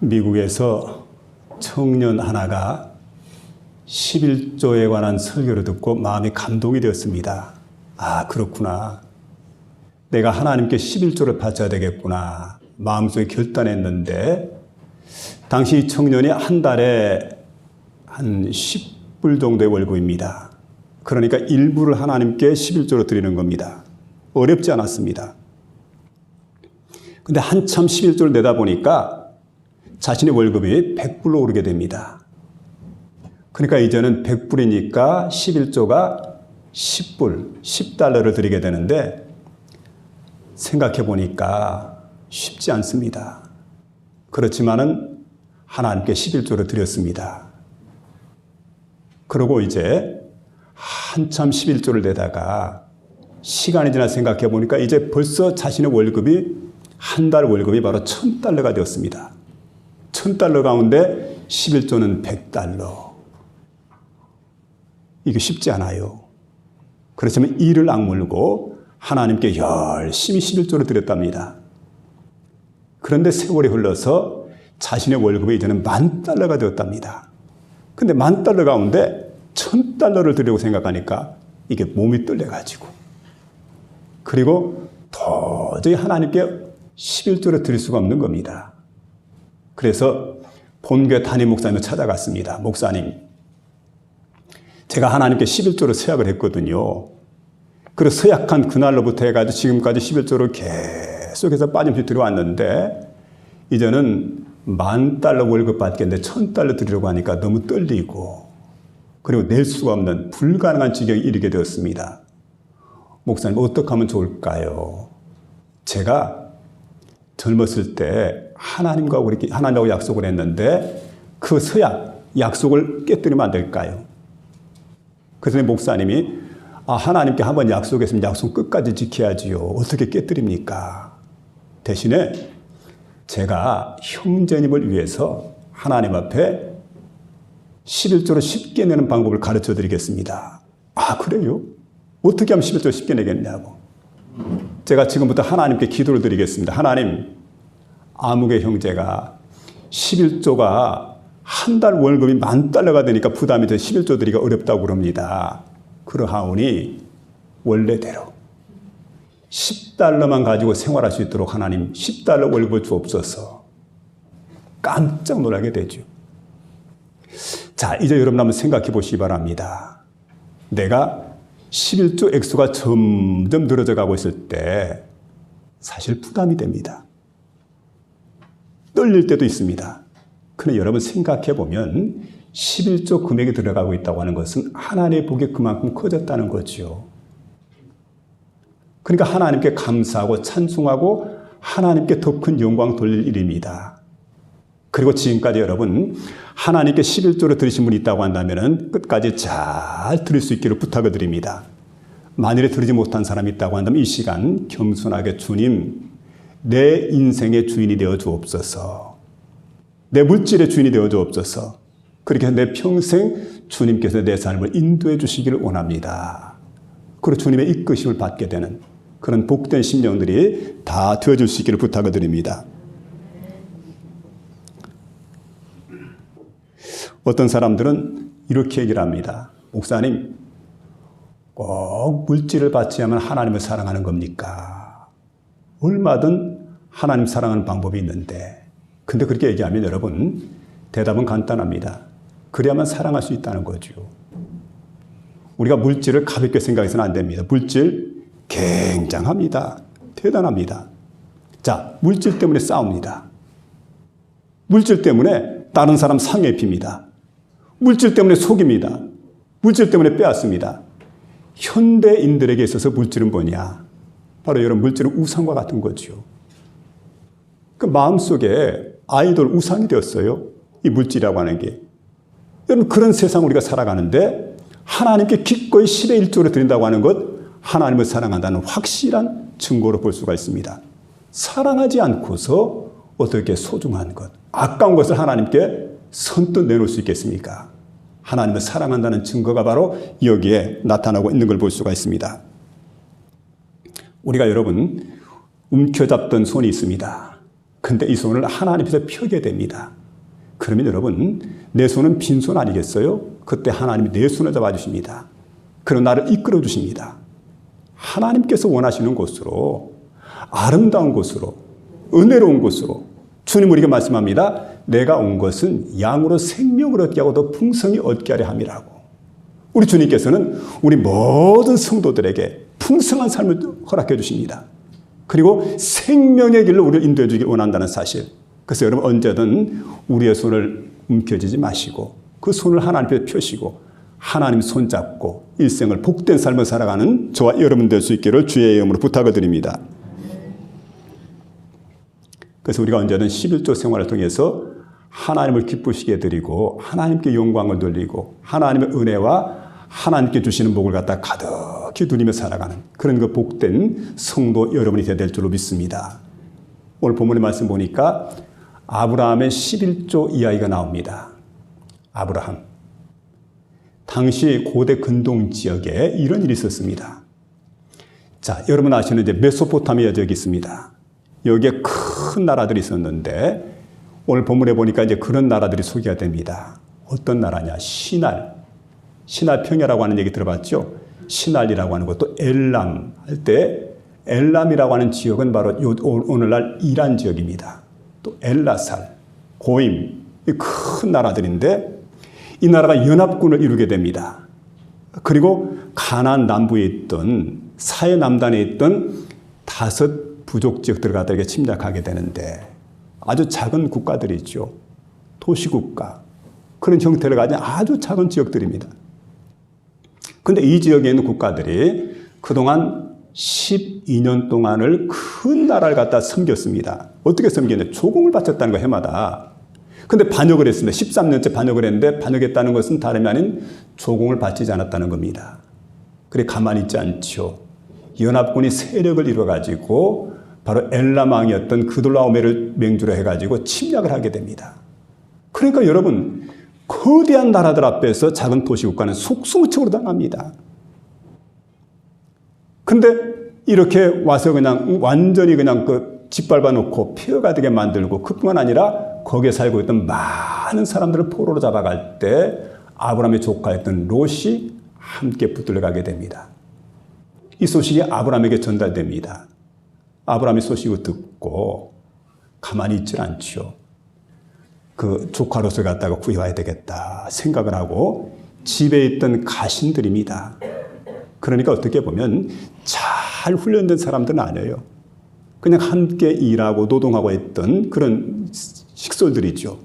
미국에서 청년 하나가 11조에 관한 설교를 듣고 마음이 감동이 되었습니다. 아, 그렇구나. 내가 하나님께 11조를 바쳐야 되겠구나. 마음속에 결단했는데, 당시 이 청년이 한 달에 한 10불 정도의 월급입니다. 그러니까 일부를 하나님께 11조로 드리는 겁니다. 어렵지 않았습니다. 근데 한참 11조를 내다 보니까 자신의 월급이 100불로 오르게 됩니다. 그러니까 이제는 100불이니까 11조가 10불, 10달러를 드리게 되는데 생각해 보니까 쉽지 않습니다. 그렇지만은 하나님께 11조를 드렸습니다. 그러고 이제 한참 11조를 내다가 시간이 지나 생각해 보니까 이제 벌써 자신의 월급이 한 달 월급이 바로 1000달러가 되었습니다. 1000달러 가운데 11조는 100달러. 이게 쉽지 않아요. 그렇지만 이를 악물고 하나님께 열심히 11조를 드렸답니다. 그런데 세월이 흘러서 자신의 월급이 이제는 10,000달러가 되었답니다. 근데 10,000달러 가운데 1000달러를 드리려고 생각하니까 이게 몸이 떨려가지고, 그리고 도저히 하나님께 11조를 드릴 수가 없는 겁니다. 그래서 본교회 담임 목사님을 찾아갔습니다. 목사님, 제가 하나님께 11조를 서약을 했거든요. 그래서 서약한 그날로부터 해가지고 지금까지 11조를 계속해서 빠짐없이 들어왔는데 이제는 10,000달러 월급 받겠는데 1,000달러 드리려고 하니까 너무 떨리고, 그리고 낼 수가 없는 불가능한 지경에 이르게 되었습니다. 목사님, 어떻게 하면 좋을까요? 제가 젊었을 때 하나님하고 약속을 했는데 그 서약, 약속을 깨뜨리면 안 될까요? 그래서 목사님이 하나님께 한번 약속했으면 약속 끝까지 지켜야지요. 어떻게 깨뜨립니까? 대신에 제가 형제님을 위해서 하나님 앞에 11조를 쉽게 내는 방법을 가르쳐 드리겠습니다. 아, 그래요? 어떻게 하면 11조를 쉽게 내겠냐고. 제가 지금부터 하나님께 기도를 드리겠습니다. 하나님, 아무개 형제가 11조가 한 달 월급이 10,000달러가 되니까 부담이 돼 11조 드리기가 어렵다고 그럽니다. 그러하오니 원래대로 10달러만 가지고 생활할 수 있도록 하나님 10달러 월급을 주옵소서. 깜짝 놀라게 되죠. 자, 이제 여러분 한번 생각해 보시기 바랍니다. 내가 11조 액수가 점점 늘어져 가고 있을 때 사실 부담이 됩니다. 떨릴 때도 있습니다. 그런데 여러분 생각해 보면 11조 금액이 들어가고 있다고 하는 것은 하나님의 복이 그만큼 커졌다는 거죠. 그러니까 하나님께 감사하고 찬송하고 하나님께 더 큰 영광 돌릴 일입니다. 그리고 지금까지 여러분 하나님께 11조를 드리신 분이 있다고 한다면 끝까지 잘 드릴 수 있기를 부탁을 드립니다. 만일에 드리지 못한 사람이 있다고 한다면 이 시간 겸손하게 주님, 내 인생의 주인이 되어 주옵소서. 내 물질의 주인이 되어 주옵소서. 그렇게 해서 내 평생 주님께서 내 삶을 인도해 주시기를 원합니다. 그리고 주님의 이끄심을 받게 되는 그런 복된 심령들이 다 되어줄 수 있기를 부탁을 드립니다. 어떤 사람들은 이렇게 얘기를 합니다. 목사님, 꼭 물질을 받지 않으면 하나님을 사랑하는 겁니까? 얼마든 하나님 사랑하는 방법이 있는데, 근데 그렇게 얘기하면 여러분 대답은 간단합니다. 그래야만 사랑할 수 있다는 거죠. 우리가 물질을 가볍게 생각해서는 안 됩니다. 물질 굉장합니다. 대단합니다. 자, 물질 때문에 싸웁니다. 물질 때문에 다른 사람 상해 입힙니다. 물질 때문에 속입니다. 물질 때문에 빼앗습니다. 현대인들에게 있어서 물질은 뭐냐? 바로 이런 물질은 우상과 같은 거죠. 그 마음속에 아이돌 우상이 되었어요. 이 물질이라고 하는 게. 여러분, 그런 세상 우리가 살아가는데 하나님께 기꺼이 10의 1조를 드린다고 하는 것, 하나님을 사랑한다는 확실한 증거로 볼 수가 있습니다. 사랑하지 않고서 어떻게 소중한 것, 아까운 것을 하나님께 선뜻 내놓을 수 있겠습니까? 하나님을 사랑한다는 증거가 바로 여기에 나타나고 있는 걸 볼 수가 있습니다. 우리가 여러분 움켜잡던 손이 있습니다. 근데 이 손을 하나님 앞에서 펴게 됩니다. 그러면 여러분, 내 손은 빈손 아니겠어요? 그때 하나님이 내 손을 잡아주십니다. 그리고 나를 이끌어 주십니다. 하나님께서 원하시는 곳으로, 아름다운 곳으로, 은혜로운 곳으로 주님 우리에게 말씀합니다. 내가 온 것은 양으로 생명을 얻게 하고 더 풍성히 얻게 하려 함이라고. 우리 주님께서는 우리 모든 성도들에게 풍성한 삶을 허락해 주십니다. 그리고 생명의 길로 우리를 인도해 주길 원한다는 사실. 그래서 여러분 언제든 우리의 손을 움켜쥐지 마시고 그 손을 하나님 앞에 펴시고 하나님 손잡고 일생을 복된 삶을 살아가는 저와 여러분 될 수 있기를 주의 이름으로 부탁을 드립니다. 그래서 우리가 언제든 11조 생활을 통해서 하나님을 기쁘시게 드리고 하나님께 영광을 돌리고 하나님의 은혜와 하나님께 주시는 복을 갖다 가득히 누리며 살아가는 그런 그 복된 성도 여러분이 되어야 될 줄로 믿습니다. 오늘 본문의 말씀 보니까 아브라함의 11조 이야기가 나옵니다. 아브라함. 당시 고대 근동 지역에 이런 일이 있었습니다. 자, 여러분 아시는 이제 메소포타미아 지역이 있습니다. 여기에 큰 나라들이 있었는데 오늘 본문에 보니까 이제 그런 나라들이 소개가 됩니다. 어떤 나라냐? 신할 평야라고 하는 얘기 들어봤죠? 신할이라고 하는 것도 엘람 할 때 엘람이라고 하는 지역은 바로 오늘날 이란 지역입니다. 또 엘라살, 고임, 큰 나라들인데 이 나라가 연합군을 이루게 됩니다. 그리고 가나안 남부에 있던 사해 남단에 있던 5 부족 지역들을 갖다 이렇게 침략하게 되는데 아주 작은 국가들이죠. 도시국가. 그런 형태를 가진 아주 작은 지역들입니다. 근데 이 지역에 있는 국가들이 그동안 12년 동안을 큰 나라를 갖다 섬겼습니다. 어떻게 섬겼냐? 조공을 바쳤다는 거 해마다. 근데 반역을 했습니다. 13년째 반역을 했는데 반역했다는 것은 다름이 아닌 조공을 바치지 않았다는 겁니다. 그래 가만히 있지 않죠. 연합군이 세력을 이루어가지고 바로 엘람 왕이었던 그돌라오메를 맹주로 해가지고 침략을 하게 됩니다. 그러니까 여러분 거대한 나라들 앞에서 작은 도시국가는 속수무책으로 당합니다. 근데 이렇게 와서 그냥 완전히 그냥 그 짓밟아 놓고 폐허가 되게 만들고 그뿐만 아니라 거기에 살고 있던 많은 사람들을 포로로 잡아갈 때 아브라함의 조카였던 롯이 함께 붙들려가게 됩니다. 이 소식이 아브라함에게 전달됩니다. 아브라함이 소식을 듣고 가만히 있질 않죠. 그 조카 롯을 갖다가 구해와야 되겠다 생각을 하고 집에 있던 가신들입니다. 그러니까 어떻게 보면 잘 훈련된 사람들은 아니에요. 그냥 함께 일하고 노동하고 했던 그런 식솔들이죠.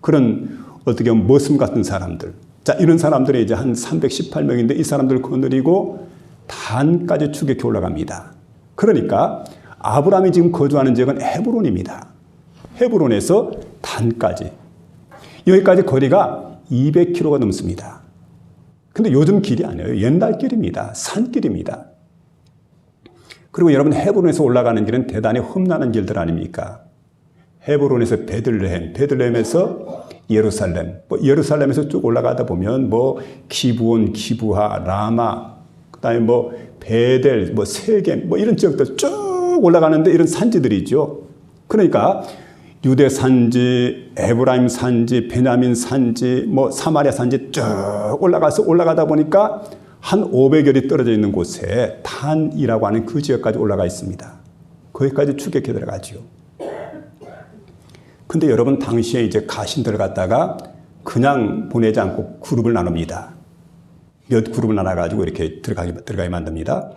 그런 어떻게 보면 머슴 같은 사람들. 자, 이런 사람들이 이제 한 318명인데 이 사람들을 거느리고 단까지 추격해 올라갑니다. 그러니까 아브라함이 지금 거주하는 지역은 헤브론입니다. 헤브론에서 단까지. 여기까지 거리가 200km가 넘습니다. 근데 요즘 길이 아니에요. 옛날 길입니다. 산길입니다. 그리고 여러분 헤브론에서 올라가는 길은 대단히 험난한 길들 아닙니까? 헤브론에서 베들레헴에서 예루살렘, 예루살렘에서 쭉 올라가다 보면 기브온, 기브하, 라마, 그다음에 베델, 세겜, 이런 지역들 쭉 올라가는데 이런 산지들이죠. 그러니까 유대 산지, 에브라임 산지, 베냐민 산지, 사마리아 산지 쭉 올라가다 보니까 한 500여리 떨어져 있는 곳에 단이라고 하는 그 지역까지 올라가 있습니다. 거기까지 추격해 들어가죠. 근데 여러분 당시에 이제 가신들을 갖다가 그냥 보내지 않고 그룹을 나눕니다. 몇 그룹을 나눠가지고 이렇게 들어가게 만듭니다.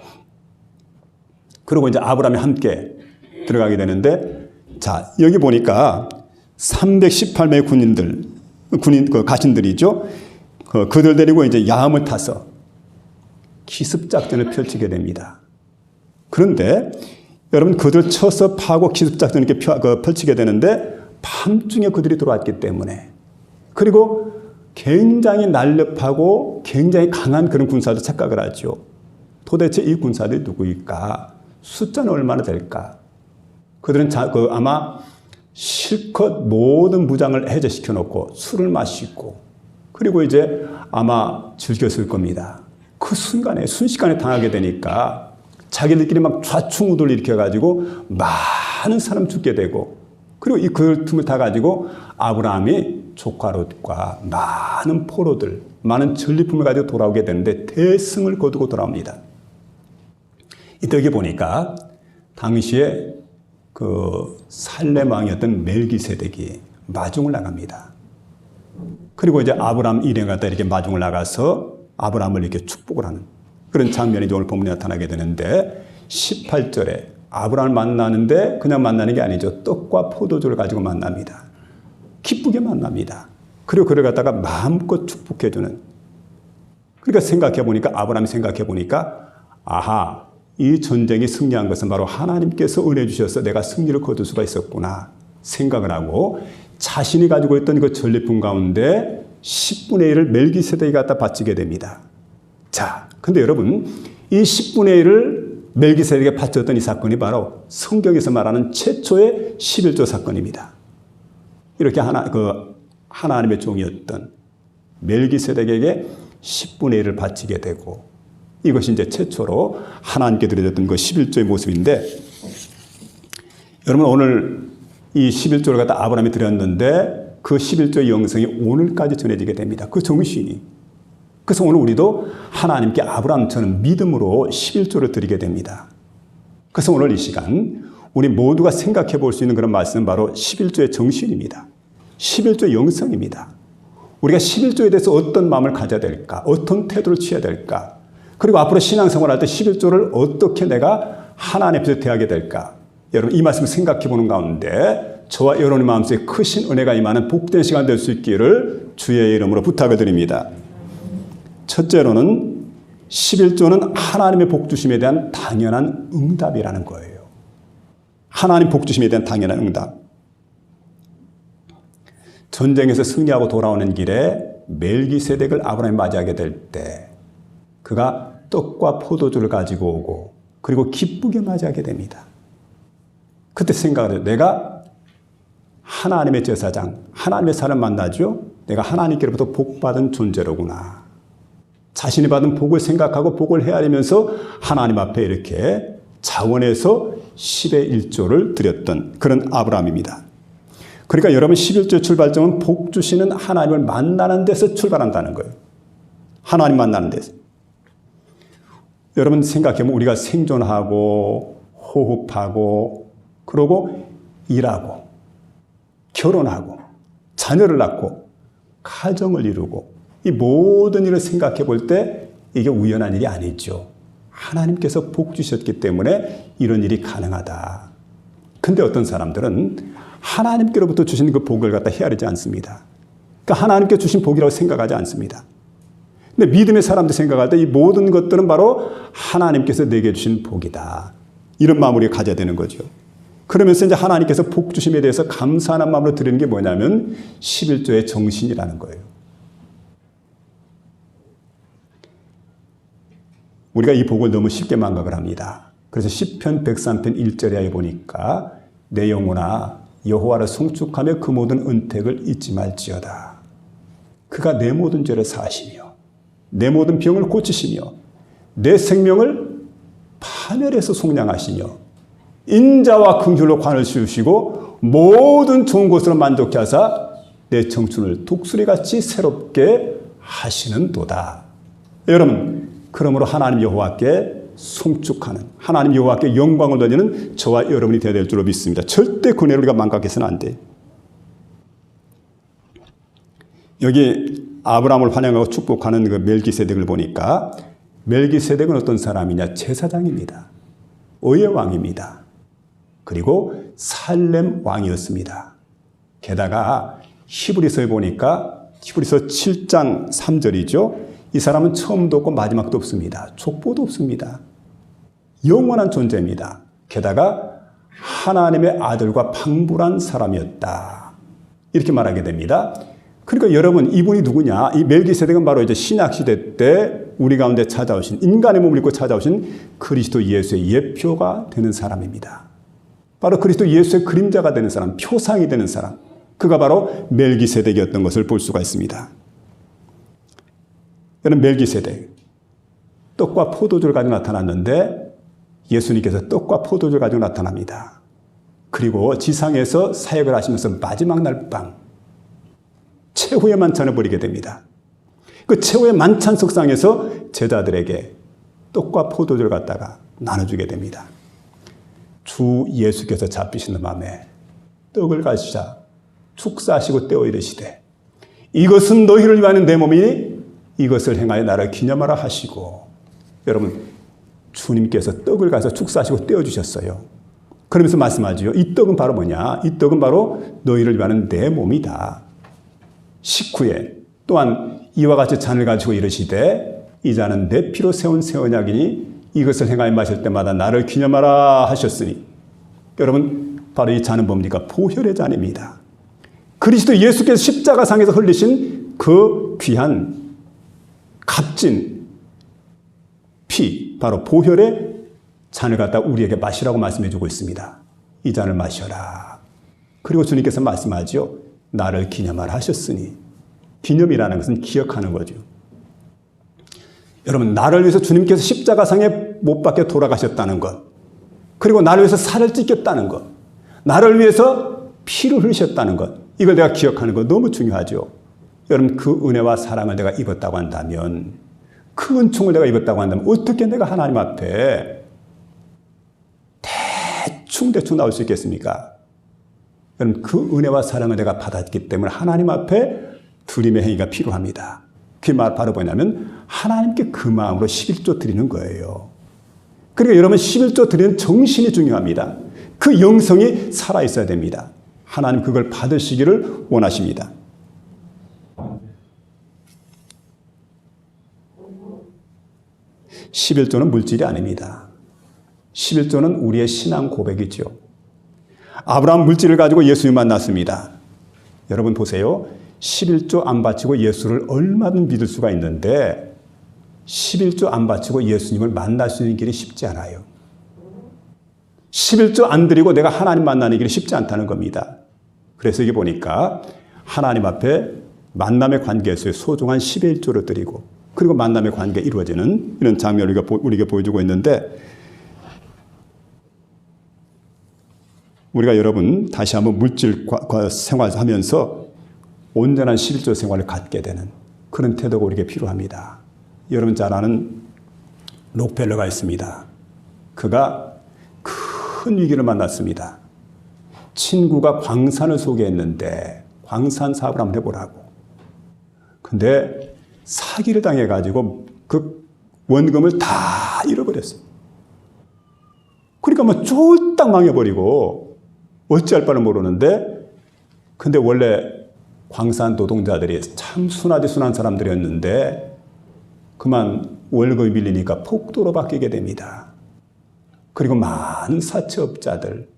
그리고 이제 아브라함이 함께 들어가게 되는데, 자, 여기 보니까 318명의 군인, 가신들이죠. 그들 데리고 이제 야함을 타서 기습작전을 펼치게 됩니다. 그런데 여러분 그들 쳐서 파고 기습작전을 이렇게 펼치게 되는데 밤중에 그들이 들어왔기 때문에, 그리고 굉장히 날렵하고 굉장히 강한 그런 군사들 착각을 하죠. 도대체 이 군사들이 누구일까? 숫자는 얼마나 될까? 그들은 아마 실컷 모든 무장을 해제시켜 놓고 술을 마시고 그리고 이제 아마 즐겼을 겁니다. 그 순식간에 당하게 되니까 자기들끼리 막 좌충우돌 일으켜가지고 많은 사람 죽게 되고 그리고 이 그 틈을 타 가지고 아브라함이 조카 롯과 많은 포로들, 많은 전리품을 가지고 돌아오게 되는데 대승을 거두고 돌아옵니다. 이때 여기 보니까 당시에 그 살렘 왕이었던 멜기세덱이 마중을 나갑니다. 그리고 이제 아브라함 일행 갖다 이렇게 마중을 나가서 아브라함을 이렇게 축복을 하는 그런 장면이 오늘 본문에 나타나게 되는데 18절에 아브라함을 만나는데 그냥 만나는 게 아니죠. 떡과 포도주를 가지고 만납니다. 기쁘게 만납니다. 그리고 그를 갖다가 마음껏 축복해주는. 그러니까 생각해 보니까 아브라함이 생각해 보니까 아하, 이 전쟁이 승리한 것은 바로 하나님께서 은혜 주셔서 내가 승리를 거둘 수가 있었구나 생각을 하고 자신이 가지고 있던 그 전리품 가운데 10분의 1을 멜기세덱이 갖다 바치게 됩니다. 자, 근데 여러분 이 10분의 1을 멜기세덱에게 바쳤던 이 사건이 바로 성경에서 말하는 최초의 11조 사건입니다. 이렇게 하나님의 종이었던 멜기세덱에게 10분의 1을 바치게 되고 이것이 이제 최초로 하나님께 드려졌던 그 11조의 모습인데 여러분 오늘 이 11조를 갖다 아브라함이 드렸는데 그 11조의 영성이 오늘까지 전해지게 됩니다. 그 정신이. 그래서 오늘 우리도 하나님께 아브라함처럼 믿음으로 11조를 드리게 됩니다. 그래서 오늘 이 시간 우리 모두가 생각해 볼 수 있는 그런 말씀은 바로 11조의 정신입니다. 11조의 영성입니다. 우리가 11조에 대해서 어떤 마음을 가져야 될까? 어떤 태도를 취해야 될까? 그리고 앞으로 신앙생활 할 때 11조를 어떻게 내가 하나님 앞에서 대하게 될까? 여러분 이 말씀을 생각해 보는 가운데 저와 여러분의 마음속에 크신 은혜가 임하는 복된 시간 될 수 있기를 주의 이름으로 부탁을 드립니다. 첫째로는 11조는 하나님의 복주심에 대한 당연한 응답이라는 거예요. 하나님 복주심에 대한 당연한 응답. 전쟁에서 승리하고 돌아오는 길에 멜기세덱을 아브라함이 맞이하게 될 때 그가 떡과 포도주를 가지고 오고 그리고 기쁘게 맞이하게 됩니다. 그때 생각을 해요. 내가 하나님의 제사장, 하나님의 사람을 만나죠. 내가 하나님께로부터 복받은 존재로구나. 자신이 받은 복을 생각하고 복을 헤아리면서 하나님 앞에 이렇게 자원해서 10의 1조를 드렸던 그런 아브라함입니다. 그러니까 여러분 11조의 출발점은 복 주시는 하나님을 만나는 데서 출발한다는 거예요. 하나님 만나는 데서. 여러분 생각해보면 우리가 생존하고 호흡하고 그러고 일하고 결혼하고 자녀를 낳고 가정을 이루고 이 모든 일을 생각해 볼 때 이게 우연한 일이 아니죠. 하나님께서 복 주셨기 때문에 이런 일이 가능하다. 근데 어떤 사람들은 하나님께로부터 주신 그 복을 갖다 헤아리지 않습니다. 그러니까 하나님께 주신 복이라고 생각하지 않습니다. 근데 믿음의 사람들 생각할 때 이 모든 것들은 바로 하나님께서 내게 주신 복이다. 이런 마음을 우리가 가져야 되는 거죠. 그러면서 이제 하나님께서 복 주심에 대해서 감사하는 마음으로 드리는 게 뭐냐면 11조의 정신이라는 거예요. 우리가 이 복을 너무 쉽게 망각을 합니다. 그래서 시편 103편 1절에 보니까 내 영혼아 여호와를 송축하며 그 모든 은택을 잊지 말지어다. 그가 내 모든 죄를 사하시며 내 모든 병을 고치시며 내 생명을 파멸해서 속량하시며 인자와 긍휼로 관을 씌우시고 모든 좋은 것으로 만족케 하사 내 청춘을 독수리같이 새롭게 하시는도다. 여러분 그러므로 하나님 여호와께 송축하는 하나님 여호와께 영광을 돌리는 저와 여러분이 되어야 될 줄로 믿습니다. 절대 그 은혜를 우리가 망각해서는 안 돼. 여기 아브라함을 환영하고 축복하는 그 멜기세덱을 보니까 멜기세덱은 어떤 사람이냐? 제사장입니다. 의의 왕입니다. 그리고 살렘 왕이었습니다. 게다가 히브리서에 보니까 히브리서 7장 3절이죠. 이 사람은 처음도 없고 마지막도 없습니다. 족보도 없습니다. 영원한 존재입니다. 게다가 하나님의 아들과 방불한 사람이었다. 이렇게 말하게 됩니다. 그러니까 여러분 이분이 누구냐? 이 멜기세덱은 바로 이제 신약시대 때 우리 가운데 찾아오신 인간의 몸을 입고 찾아오신 그리스도 예수의 예표가 되는 사람입니다. 바로 그리스도 예수의 그림자가 되는 사람, 표상이 되는 사람. 그가 바로 멜기세덱이었던 것을 볼 수가 있습니다. 여러분 멜기세덱 떡과 포도주를 가지고 나타났는데 예수님께서 떡과 포도주를 가지고 나타납니다. 그리고 지상에서 사역을 하시면서 마지막 날 밤 최후의 만찬을 벌이게 됩니다. 그 최후의 만찬 석상에서 제자들에게 떡과 포도주를 갖다가 나눠주게 됩니다. 주 예수께서 잡히시는 밤에 떡을 가지자 축사하시고 떼어 이르시되 이것은 너희를 위하는 내 몸이니 이것을 행하여 나를 기념하라 하시고, 여러분 주님께서 떡을 가서 축사하시고 떼어 주셨어요. 그러면서 말씀하지요. 이 떡은 바로 뭐냐? 이 떡은 바로 너희를 위하는 내 몸이다. 식후에 또한 이와 같이 잔을 가지고 이르시되 이 잔은 내 피로 세운 새 언약이니 이것을 행하여 마실 때마다 나를 기념하라 하셨으니, 여러분 바로 이 잔은 뭡니까? 보혈의 잔입니다. 그리스도 예수께서 십자가상에서 흘리신 그 귀한 값진 피, 바로 보혈의 잔을 갖다 우리에게 마시라고 말씀해 주고 있습니다. 이 잔을 마셔라. 그리고 주님께서 말씀하죠. 나를 기념하라 하셨으니, 기념이라는 것은 기억하는 거죠. 여러분, 나를 위해서 주님께서 십자가상에 못 박혀 돌아가셨다는 것, 그리고 나를 위해서 살을 찢겼다는 것, 나를 위해서 피를 흘리셨다는 것, 이걸 내가 기억하는 것 너무 중요하죠. 여러분, 그 은혜와 사랑을 내가 입었다고 한다면, 그 은총을 내가 입었다고 한다면 어떻게 내가 하나님 앞에 대충 나올 수 있겠습니까? 여러분, 그 은혜와 사랑을 내가 받았기 때문에 하나님 앞에 드림의 행위가 필요합니다. 그게 바로 뭐냐면 하나님께 그 마음으로 11조 드리는 거예요. 그러니까 여러분, 11조 드리는 정신이 중요합니다. 그 영성이 살아있어야 됩니다. 하나님 그걸 받으시기를 원하십니다. 11조는 물질이 아닙니다. 11조는 우리의 신앙 고백이죠. 아브라함 물질을 가지고 예수님 만났습니다. 여러분 보세요. 11조 안 바치고 예수를 얼마든 믿을 수가 있는데 11조 안 바치고 예수님을 만날 수 있는 길이 쉽지 않아요. 11조 안 드리고 내가 하나님 만나는 길이 쉽지 않다는 겁니다. 그래서 이게 보니까 하나님 앞에 만남의 관계에서의 소중한 11조를 드리고, 그리고 만남의 관계가 이루어지는 이런 장면을 우리에게 보여주고 있는데, 우리가 여러분 다시 한번 물질과 생활하면서 온전한 11조 생활을 갖게 되는 그런 태도가 우리에게 필요합니다. 여러분 잘 아는 록펠러가 있습니다. 그가 큰 위기를 만났습니다. 친구가 광산을 소개했는데 광산 사업을 한번 해보라고. 근데 사기를 당해가지고 그 원금을 다 잃어버렸어요. 그러니까 뭐 쫄딱 망해버리고 어찌할 바를 모르는데, 근데 원래 광산 노동자들이 참 순하디 순한 사람들이었는데 그만 월급이 밀리니까 폭도로 바뀌게 됩니다. 그리고 많은 사채업자들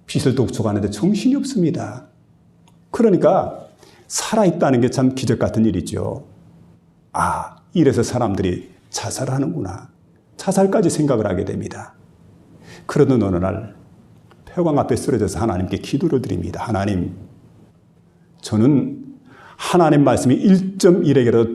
빚을 독촉하는데 정신이 없습니다. 그러니까 살아있다는 게 참 기적 같은 일이죠. 아, 이래서 사람들이 자살하는구나. 자살까지 생각을 하게 됩니다. 그러던 어느 날 폐광 앞에 쓰러져서 하나님께 기도를 드립니다. 하나님, 저는 하나님 말씀이 1.1에게라도